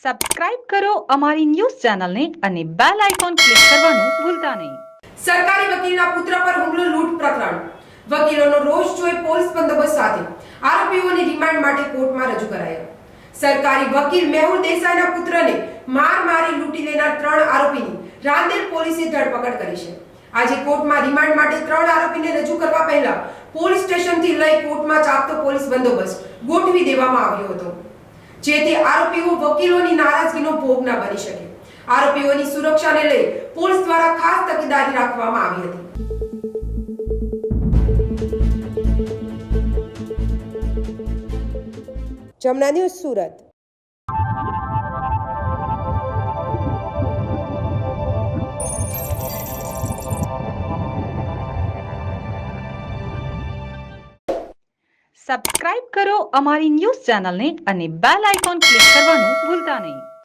Subscribe કરો અમારી news ચેનલને અને બેલ આઇકોન ક્લિક કરવાનું ભૂલતા નહીં. સરકારી વકીલના પુત્ર પર હુમલો લૂંટ પ્રકરણ. વકીલોનો રોષ જોઈ પોલીસ બંદોબસ્ત સાથે આરોપીઓને રિમાન્ડ માટે કોર્ટમાં રજૂ કરાયા. સરકારી વકીલ મેહુલ દેસાઈના પુત્રને મારી લૂંટી લેનાર 3 આરોપીની રાંદેર પોલીસે ધરપકડ કરી છે. આજે કોર્ટમાં રિમાન્ડ માટે 3 આરોપીને રજૂ કરવા પહેલા પોલીસ સ્ટેશનથી લઈ કોર્ટમાં ચાપતો પોલીસ બંદોબસ્ત ગોઠવી દેવામાં આવ્યો હતો, જેથી આરોપીઓ વકીલોની નારાજગીનો ભોગ ન બની શકે. આરોપીઓની સુરક્ષાને લઈ પોલીસ દ્વારા ખાસ તકેદારી રાખવામાં આવી હતી. જમના ન્યૂઝ સુરત. સબસ્ક્રાઇબ કરો અમારી ન્યૂઝ ચેનલને અને બેલ આઇકોન ક્લિક કરવાનું ભૂલતા નહીં.